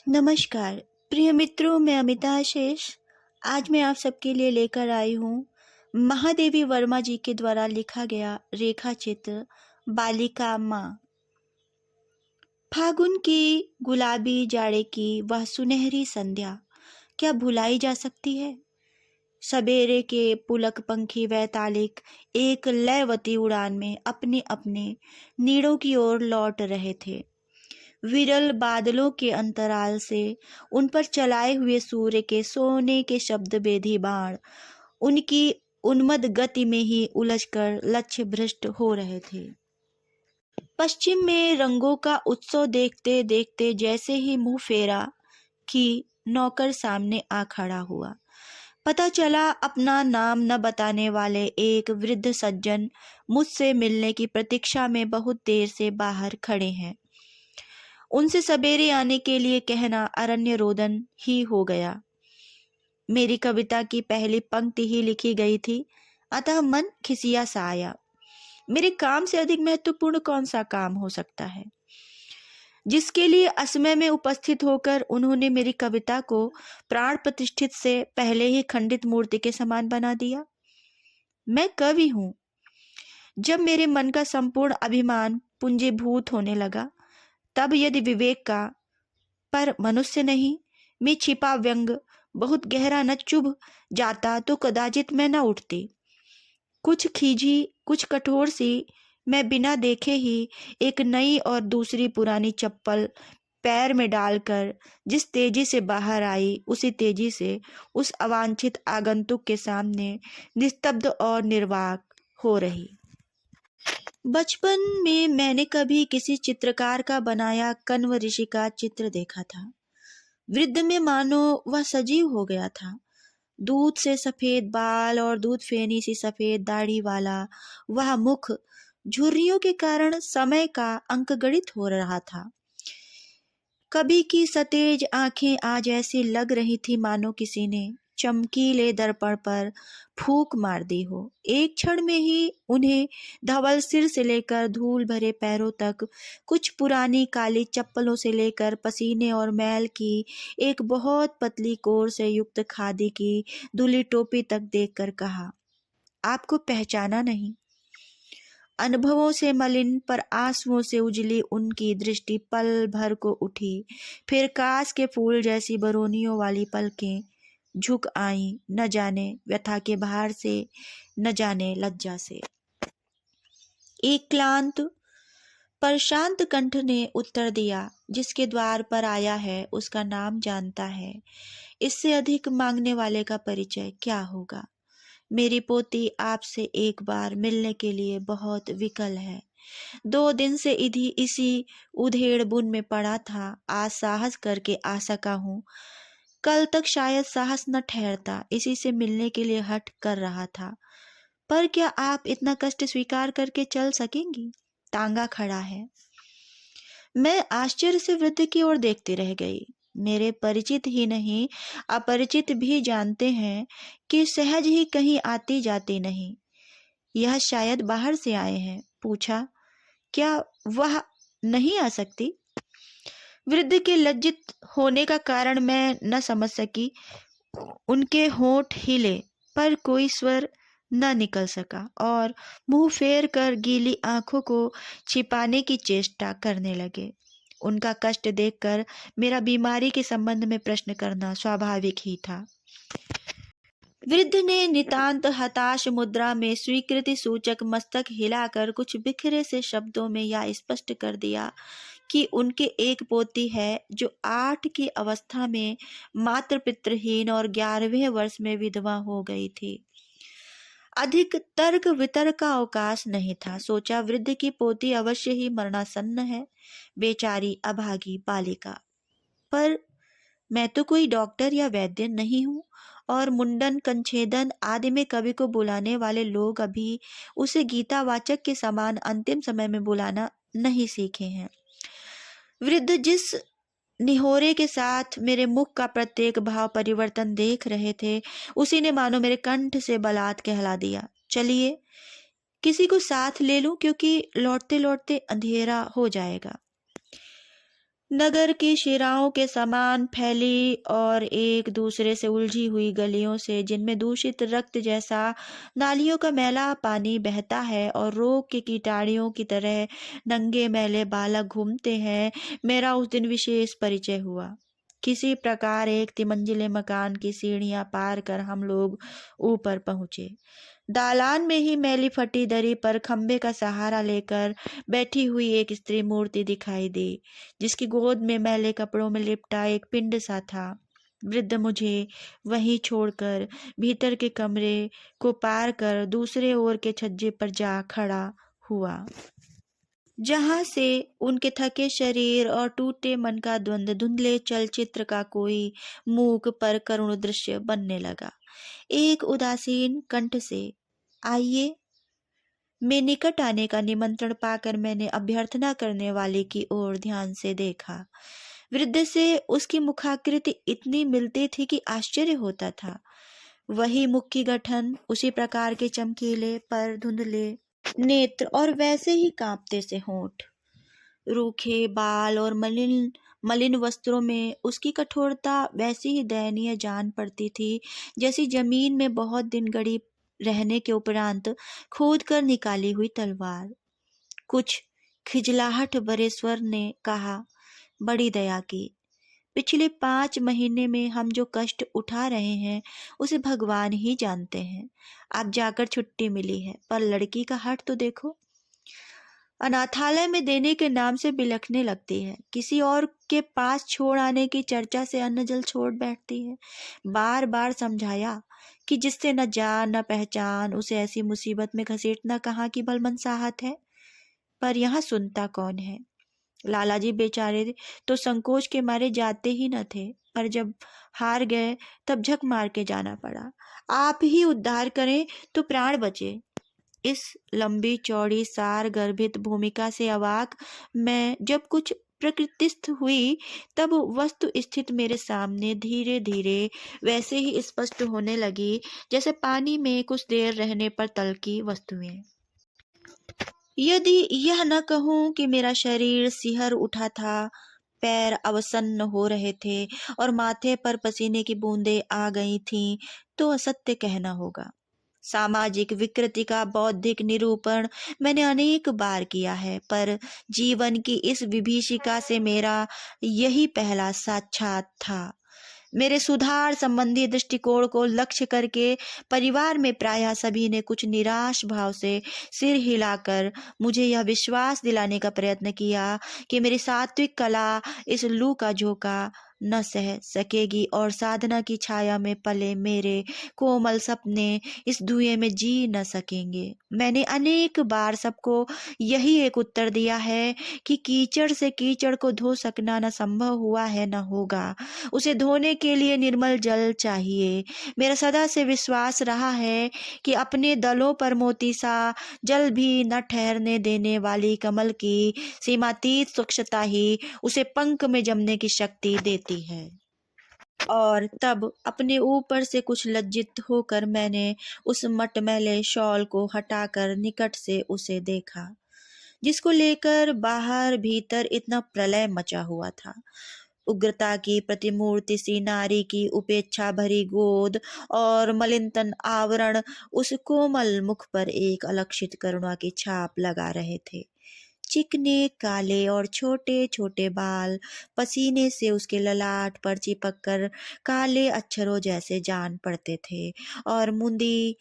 नमस्कार प्रिय मित्रों, मैं अमिता शेष। आज मैं आप सबके लिए लेकर आई हूँ महादेवी वर्मा जी के द्वारा लिखा गया रेखा चित्र बालिका माँ। फागुन की गुलाबी जाड़े की वह सुनहरी संध्या क्या भुलाई जा सकती है। सवेरे के पुलक पंखी वैतालिक एक लयवती उड़ान में अपने अपने नीड़ों की ओर लौट रहे थे। विरल बादलों के अंतराल से उन पर चलाए हुए सूर्य के सोने के शब्द बेधी बाण उनकी उन्मद गति में ही उलझकर लक्ष्य भ्रष्ट हो रहे थे। पश्चिम में रंगों का उत्सव देखते देखते जैसे ही मुंह फेरा कि नौकर सामने आ खड़ा हुआ। पता चला अपना नाम न बताने वाले एक वृद्ध सज्जन मुझसे मिलने की प्रतीक्षा में बहुत देर से बाहर खड़े हैं। उनसे सवेरे आने के लिए कहना अरण्य रोदन ही हो गया। मेरी कविता की पहली पंक्ति ही लिखी गई थी, अतः मन खिसिया सा आया। मेरे काम से अधिक महत्वपूर्ण कौन सा काम हो सकता है, जिसके लिए असमय में उपस्थित होकर उन्होंने मेरी कविता को प्राण प्रतिष्ठित से पहले ही खंडित मूर्ति के समान बना दिया। मैं कवि हूं। जब मेरे मन का संपूर्ण अभिमान पुंजीभूत होने लगा, तब यदि विवेक का पर मनुष्य नहीं में छिपा व्यंग बहुत गहरा न चुभ जाता तो कदाचित मैं न उठती। कुछ खींची कुछ कठोर सी मैं बिना देखे ही एक नई और दूसरी पुरानी चप्पल पैर में डालकर जिस तेजी से बाहर आई, उसी तेजी से उस अवांछित आगंतुक के सामने निस्तब्ध और निर्वाक हो रही। बचपन में मैंने कभी किसी चित्रकार का बनाया कण्व ऋषि का चित्र देखा था। वृद्ध में मानो वह सजीव हो गया था। दूध से सफेद बाल और दूध फेनी सी सफेद दाढ़ी वाला वह मुख झुर्रियों के कारण समय का अंकगणित हो रहा था। कभी की सतेज आंखें आज ऐसी लग रही थी मानो किसी ने चमकीले दर्पण पर फूंक मार दी हो। एक क्षण में ही उन्हें धवल सिर से लेकर धूल भरे पैरों तक, कुछ पुरानी काली चप्पलों से लेकर पसीने और मैल की एक बहुत पतली कोर से युक्त खादी की धुली टोपी तक देखकर कहा, आपको पहचाना नहीं। अनुभवों से मलिन पर आंसुओं से उजली उनकी दृष्टि पल भर को उठी, फिर कास के फूल जैसी बरौनियों वाली पलकें झुक आईं, न जाने व्यथा के भार से, न जाने लज्जा से। एक क्लांत पर शांत कंठ ने उत्तर दिया, जिसके द्वार पर आया है उसका नाम जानता है। इससे अधिक मांगने वाले का परिचय क्या होगा। मेरी पोती आपसे एक बार मिलने के लिए बहुत विकल है। 2 दिन से इसी उधेड़ बुन में पड़ा था। आज साहस करके आ सका हूँ, कल तक शायद साहस न ठहरता। इसी से मिलने के लिए हठ कर रहा था। पर क्या आप इतना कष्ट स्वीकार करके चल सकेंगी? तांगा खड़ा है। मैं आश्चर्य से वृद्ध की ओर देखती रह गई। मेरे परिचित ही नहीं, अपरिचित भी जानते हैं कि सहज ही कहीं आती जाती नहीं। यह शायद बाहर से आए हैं। पूछा, क्या वह नहीं आ सकती? वृद्ध के लज्जित होने का कारण मैं न समझ सकी। उनके होंठ हिले, पर कोई स्वर न निकल सका और मुंह फेर कर गीली आंखों को छिपाने की चेष्टा करने लगे। उनका कष्ट देखकर मेरा बीमारी के संबंध में प्रश्न करना स्वाभाविक ही था। वृद्ध ने नितांत हताश मुद्रा में स्वीकृति सूचक मस्तक हिलाकर कुछ बिखरे से शब्दों में यह स्पष्ट कर दिया कि उनके एक पोती है जो 8 की अवस्था में मातृ पितृहीन और 11वें वर्ष में विधवा हो गई थी। अधिक तर्क वितर्क का अवकाश नहीं था। सोचा, वृद्ध की पोती अवश्य ही मरणासन्न है, बेचारी अभागी बालिका। पर मैं तो कोई डॉक्टर या वैद्य नहीं हूँ, और मुंडन कंछेदन आदि में कवि को बुलाने वाले लोग अभी उसे गीतावाचक के समान अंतिम समय में बुलाना नहीं सीखे हैं। वृद्ध जिस निहोरे के साथ मेरे मुख का प्रत्येक भाव परिवर्तन देख रहे थे, उसी ने मानो मेरे कंठ से बलात् कहला दिया, चलिए किसी को साथ ले लूं, क्योंकि लौटते लौटते अंधेरा हो जाएगा। नगर की शिराओं के समान फैली और एक दूसरे से उलझी हुई गलियों से, जिनमें दूषित रक्त जैसा नालियों का मैला पानी बहता है और रोग के कीटाणुओं की तरह नंगे मैले बालक घूमते हैं, मेरा उस दिन विशेष परिचय हुआ। किसी प्रकार एक तिमंजिले मकान की सीढ़ियां पार कर हम लोग ऊपर पहुंचे। दालान में ही मैली फटी दरी पर खंबे का सहारा लेकर बैठी हुई एक स्त्री मूर्ति दिखाई दी, जिसकी गोद में मैले कपड़ों में लिपटा एक पिंड सा था। वृद्ध मुझे वहीं छोड़कर भीतर के कमरे को पार कर दूसरे ओर के छज्जे पर जा खड़ा हुआ, जहां से उनके थके शरीर और टूटे मन का द्वंद्व धुंधले चलचित्र का कोई मूक पर करुण दृश्य बनने लगा। एक उदासीन कंठ से आइए में निकट आने का निमंत्रण पाकर मैंने अभ्यर्थना करने वाले की ओर ध्यान से देखा। वृद्ध से उसकी मुखाकृति इतनी मिलती थी कि आश्चर्य होता था। वही मुख की गठन, उसी प्रकार के चमकीले पर धुंधले नेत्र और वैसे ही कांपते से होंठ, रूखे बाल और मलिन मलिन वस्त्रों में उसकी कठोरता वैसी ही दयनीय जान पड़ती थी, जैसी जमीन में बहुत दिन गड़ी रहने के उपरांत खोद कर निकाली हुई तलवार। कुछ खिजलाहट भरे स्वर ने कहा, बड़ी दया की। पिछले 5 महीने में हम जो कष्ट उठा रहे हैं उसे भगवान ही जानते हैं। आप जाकर छुट्टी मिली है, पर लड़की का हट तो देखो। अनाथालय में देने के नाम से बिलखने लगती है, किसी और के पास छोड़ आने की चर्चा से अन्न जल छोड़ बैठती है। बार बार समझाया कि जिससे न जान न पहचान, उसे ऐसी मुसीबत में घसीटना कहाँ की भलमनसाहत है, पर यहाँ सुनता कौन है। लालाजी बेचारे तो संकोच के मारे जाते ही न थे, पर जब हार गए तब झक मार के जाना पड़ा। आप ही उद्धार करें तो प्राण बचे। इस लंबी चौड़ी सार गर्भित भूमिका से अवाक मैं जब कुछ प्रकृतिस्थ हुई, तब वस्तु स्थित मेरे सामने धीरे धीरे वैसे ही स्पष्ट होने लगी जैसे पानी में कुछ देर रहने पर तल की वस्तुएं। यदि यह न कहूं कि मेरा शरीर सिहर उठा था, पैर अवसन्न हो रहे थे और माथे पर पसीने की बूंदें आ गई थीं, तो असत्य कहना होगा। सामाजिक विकृति का बौद्धिक निरूपण मैंने अनेक बार किया है, पर जीवन की इस विभीषिका से मेरा यही पहला साक्षात था। मेरे सुधार संबंधी दृष्टिकोण को लक्ष्य करके परिवार में प्रायः सभी ने कुछ निराश भाव से सिर हिलाकर मुझे यह विश्वास दिलाने का प्रयत्न किया कि मेरी सात्विक कला इस लू का झोंका न सह सकेगी और साधना की छाया में पले मेरे कोमल सपने इस धुएं में जी न सकेंगे। मैंने अनेक बार सबको यही एक उत्तर दिया है कि कीचड़ से कीचड़ को धो सकना न संभव हुआ है न होगा। उसे धोने के लिए निर्मल जल चाहिए। मेरा सदा से विश्वास रहा है कि अपने दलों पर मोती सा जल भी न ठहरने देने वाली कमल की सीमातीत स्वच्छता ही उसे पंख में जमने की शक्ति देती है। और तब अपने ऊपर से कुछ लज्जित होकर मैंने उस मटमैले शॉल को हटाकर निकट से उसे देखा, जिसको लेकर बाहर भीतर इतना प्रलय मचा हुआ था। उग्रता की प्रतिमूर्ति सी नारी की उपेक्षा भरी गोद और मलिनतन आवरण उस कोमल मुख पर एक अलक्षित करुणा की छाप लगा रहे थे। चिकने काले और छोटे छोटे बाल पसीने से उसके ललाट पर चिपक कर काले अक्षरों जैसे जान पड़ते थे और मुंदी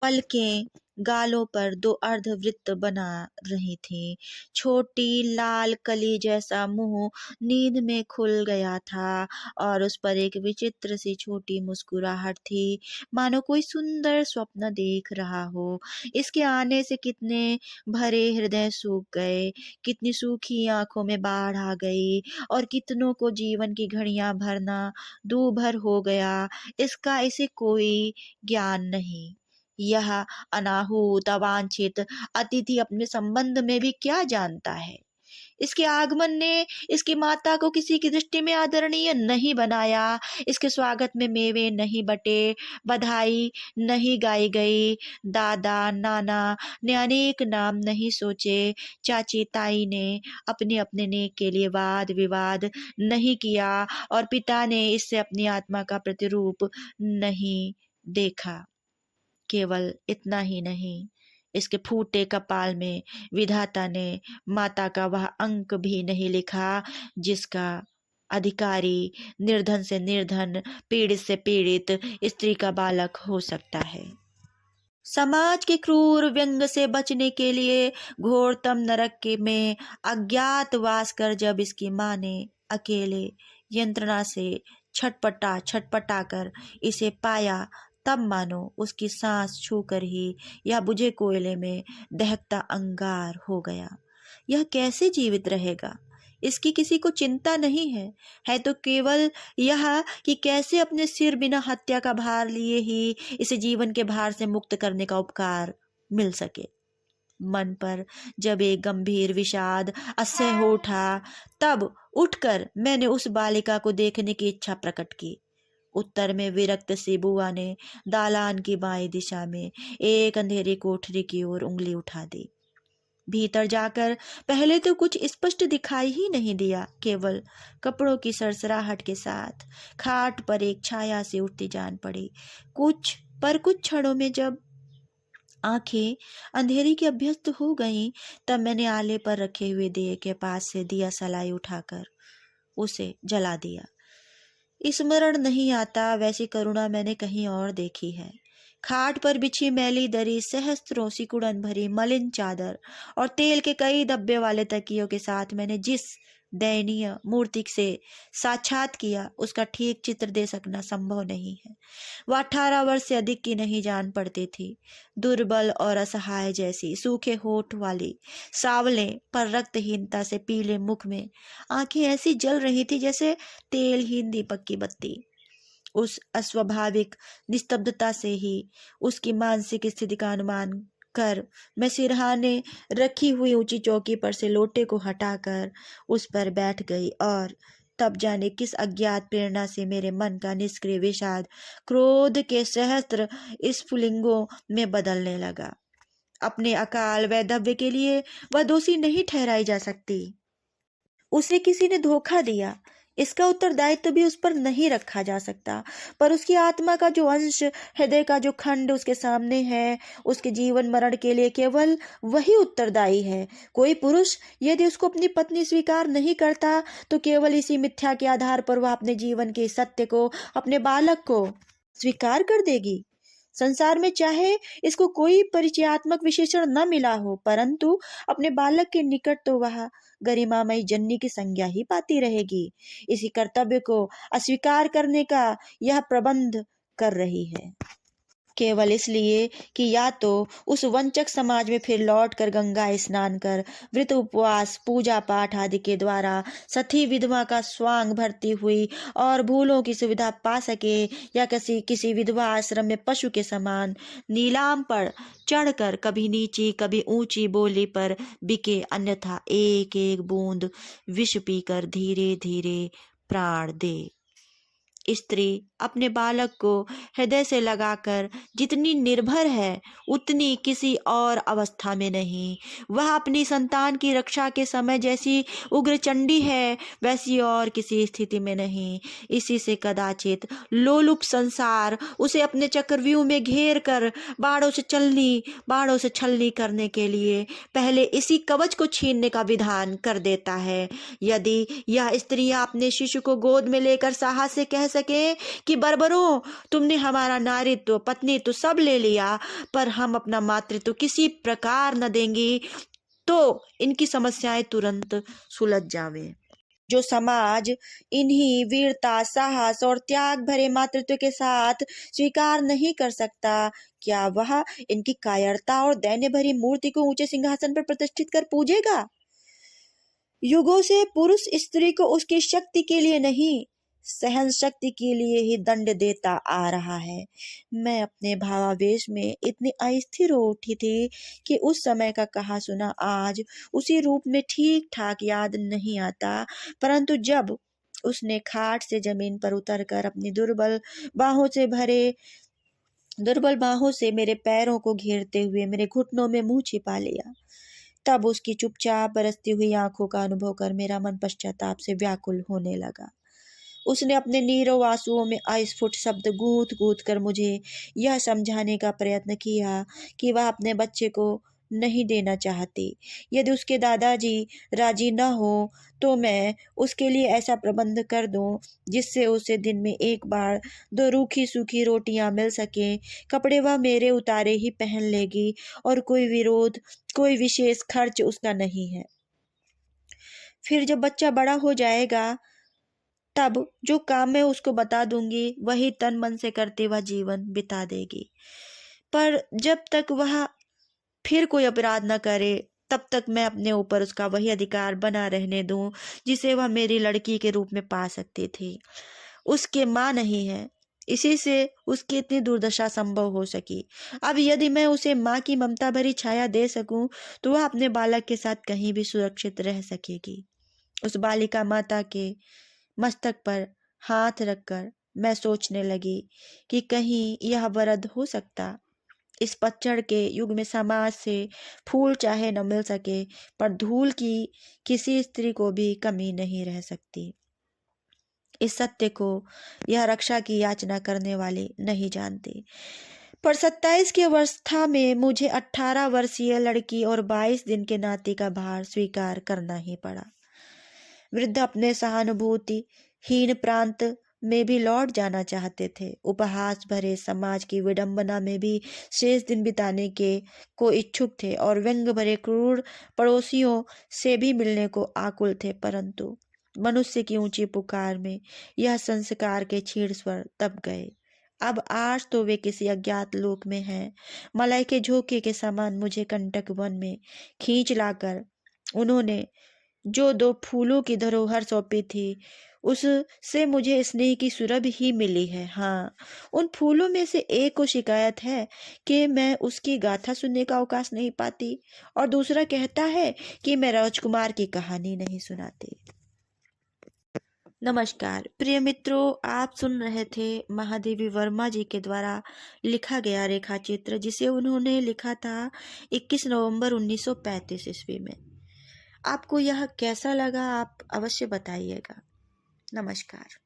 पलकें गालों पर दो अर्धवृत्त बना रही थी। छोटी लाल कली जैसा मुंह नींद में खुल गया था और उस पर एक विचित्र सी छोटी मुस्कुराहट थी, मानो कोई सुंदर स्वप्न देख रहा हो। इसके आने से कितने भरे हृदय सूख गए, कितनी सूखी आंखों में बाढ़ आ गई और कितनों को जीवन की घड़ियां भरना दूभर हो गया, इसका इसे कोई ज्ञान नहीं। यह अनाहूत अवांछित अतिथि अपने संबंध में भी क्या जानता है। इसके आगमन ने इसकी माता को किसी की दृष्टि में आदरणीय नहीं बनाया। इसके स्वागत में मेवे नहीं बटे, बधाई नहीं गाई गई। दादा नाना ने अनेक नाम नहीं सोचे। चाची ताई ने अपने अपने नेक के लिए वाद विवाद नहीं किया और पिता ने इससे अपनी आत्मा का प्रतिरूप नहीं देखा। केवल इतना ही नहीं, इसके फूटे कपाल में विधाता ने माता का वह अंक भी नहीं लिखा जिसका अधिकारी निर्धन से निर्धन, पीड़ित से पीड़ित स्त्री का बालक हो सकता है। समाज के क्रूर व्यंग से बचने के लिए घोरतम नरक के में अज्ञातवास कर जब इसकी माँ ने अकेले यंत्रणा से छटपटा कर इसे पाया, तब मानो उसकी सांस छूकर ही यह बुझे कोयले में दहकता अंगार हो गया। यह कैसे जीवित रहेगा, इसकी किसी को चिंता नहीं है तो केवल यह कि कैसे अपने सिर बिना हत्या का भार लिए ही इसे जीवन के भार से मुक्त करने का उपकार मिल सके। मन पर जब एक गंभीर विषाद असह्य हो उठा, तब उठकर मैंने उस बालिका को देखने की इच्छा प्रकट की। उत्तर में विरक्त सी बुआ ने दालान की बाईं दिशा में एक अंधेरी कोठरी की ओर उंगली उठा दी। भीतर जाकर पहले तो कुछ स्पष्ट दिखाई ही नहीं दिया, केवल कपड़ों की सरसराहट के साथ खाट पर एक छाया सी उठती जान पड़ी। कुछ क्षणों में जब आंखें अंधेरी की अभ्यस्त हो गईं, तब मैंने आले पर रखे हुए दिए के पास से दिया सलाई उठाकर उसे जला दिया। स्मरण नहीं आता वैसी करुणा मैंने कहीं और देखी है। खाट पर बिछी मैली दरी, सहस्त्रों सिकुड़न भरी मलिन चादर और तेल के कई धब्बे वाले तकियों के साथ मैंने जिस दयनीय मूर्ति से साक्षात किया, उसका ठीक चित्र दे सकना संभव नहीं है। वह 18 वर्ष से अधिक की नहीं जान पड़ती थी। दुर्बल और असहाय जैसी, सूखे होठ वाली, सावले पर रक्तहीनता से पीले मुख में आंखें ऐसी जल रही थी जैसे तेलहीन दीपक की बत्ती। उस अस्वाभाविक निस्तब्धता से ही उसकी मानसिक स्थिति का अनुमान कर मैं सिरहाने रखी हुई ऊंची चौकी पर से लोटे को हटाकर उस पर बैठ गई और तब जाने किस अज्ञात प्रेरणा से मेरे मन का निष्क्रिय विषाद क्रोध के सहस्त्र स्फुलिंगों में बदलने लगा। अपने अकाल वैधव्य के लिए वह दोषी नहीं ठहराई जा सकती। उसे किसी ने धोखा दिया, इसका उत्तरदायित्व भी उस पर नहीं रखा जा सकता, पर उसकी आत्मा का जो अंश, हृदय का जो खंड उसके सामने है, उसके जीवन मरण के लिए केवल वही उत्तरदायी है। कोई पुरुष यदि उसको अपनी पत्नी स्वीकार नहीं करता तो केवल इसी मिथ्या के आधार पर वह अपने जीवन के सत्य को, अपने बालक को स्वीकार कर देगी। संसार में चाहे इसको कोई परिचयात्मक विशेषण न मिला हो, परंतु अपने बालक के निकट तो वह गरिमामयी जननी की संज्ञा ही पाती रहेगी। इसी कर्तव्य को अस्वीकार करने का यह प्रबंध कर रही है, केवल इसलिए कि या तो उस वंचक समाज में फिर लौट कर गंगा स्नान कर व्रत उपवास पूजा पाठ आदि के द्वारा सती विधवा का स्वांग भरती हुई और भूलों की सुविधा पा सके, या किसी विधवा आश्रम में पशु के समान नीलाम पर चढ़कर कभी नीची कभी ऊंची बोली पर बिके, अन्यथा एक एक बूंद विष पीकर धीरे धीरे प्राण दे। स्त्री अपने बालक को हृदय से लगाकर जितनी निर्भर है उतनी किसी और अवस्था में नहीं। वह अपनी संतान की रक्षा के समय जैसी उग्रचंडी है वैसी और किसी स्थिति में नहीं। इसी से कदाचित लोलुप संसार उसे अपने चक्रव्यूह में घेर कर बाड़ों से छलनी करने के लिए पहले इसी कवच को छीनने का विधान कर देता है। यदि यह स्त्रियां अपने शिशु को गोद में लेकर साहस से कह सके कि बर्बरों, तुमने हमारा नारीत्व पत्नीत्व सब ले लिया, पर हम अपना मातृत्व किसी प्रकार न देंगी, तो इनकी समस्याएं तुरंत सुलझ जावे। जो समाज इन्हीं वीरता, साहस और त्याग भरे मातृत्व के साथ स्वीकार नहीं कर सकता, क्या वह इनकी कायरता और दैन्य भरी मूर्ति को ऊंचे सिंहासन पर प्रतिष्ठित कर पूजेगा? युगों से पुरुष स्त्री को उसकी शक्ति के लिए नहीं, सहन शक्ति के लिए ही दंड देता आ रहा है। मैं अपने भावावेश में इतनी अस्थिर हो उठी थी कि उस समय का कहा सुना आज उसी रूप में ठीक ठाक याद नहीं आता, परंतु जब उसने खाट से जमीन पर उतरकर अपनी दुर्बल बाहों से मेरे पैरों को घेरते हुए मेरे घुटनों में मुंह छिपा लिया, तब उसकी चुपचाप बरसती हुई आंखों का अनुभव कर मेरा मन पश्चाताप से व्याकुल होने लगा। उसने अपने नीरव आंसुओं में अस्फुट शब्द गूंथ गूंथ कर मुझे यह समझाने का प्रयत्न किया कि वह अपने बच्चे को नहीं देना चाहती। यदि उसके दादाजी राजी न हो तो मैं उसके लिए ऐसा प्रबंध कर दूं जिससे उसे दिन में एक बार दो रूखी सूखी रोटियां मिल सके, कपड़े वह मेरे उतारे ही पहन लेगी और कोई विशेष खर्च उसका नहीं है। फिर जब बच्चा बड़ा हो जाएगा तब जो काम मैं उसको बता दूंगी वही तन मन से करते वह जीवन बिता देगी। पर जब तक वह फिर कोई अपराध न करे तब तक मैं अपने ऊपर उसका वही अधिकार बना रहने दूं जिसे वह मेरी लड़की के रूप में पा सकती थी। उसके माँ नहीं है, इसी से उसकी इतनी दुर्दशा संभव हो सकी। अब यदि मैं उसे माँ की ममता भरी छाया दे सकूं तो वह अपने बालक के साथ कहीं भी सुरक्षित रह सकेगी। उस बालिका माता के मस्तक पर हाथ रखकर मैं सोचने लगी कि कहीं यह वरद हो सकता। इस पतझड़ के युग में समाज से फूल चाहे न मिल सके पर धूल की किसी स्त्री को भी कमी नहीं रह सकती। इस सत्य को यह रक्षा की याचना करने वाले नहीं जानते। पर 27 की अवस्था में मुझे 18 वर्षीय लड़की और 22 दिन के नाते का भार स्वीकार करना ही पड़ा। वृद्ध अपने सहानुभूति हीन प्रांत में भी लौट जाना चाहते थे। उपहास भरे समाज की विडंबना में भी शेष दिन बिताने को इच्छुक थे और व्यंग भरे क्रूर पड़ोसियों से भी मिलने को आकुल थे, परंतु मनुष्य की ऊंची पुकार में यह संस्कार के क्षीण स्वर दब गए। अब आज तो वे किसी अज्ञात लोक में हैं। मलय के झोंके के समान मुझे कंटक वन में खींच लाकर उन्होंने जो 2 फूलों की धरोहर सौंपी थी उससे मुझे स्नेह की सुरभ ही मिली है। हाँ, उन फूलों में से एक को शिकायत है कि मैं उसकी गाथा सुनने का अवकाश नहीं पाती और दूसरा कहता है कि मैं राजकुमार की कहानी नहीं सुनाती। नमस्कार प्रिय मित्रों, आप सुन रहे थे महादेवी वर्मा जी के द्वारा लिखा गया रेखा चित्र, जिसे उन्होंने लिखा था 21 नवंबर 1935 ईस्वी में। आपको यह कैसा लगा आप अवश्य बताइएगा। नमस्कार।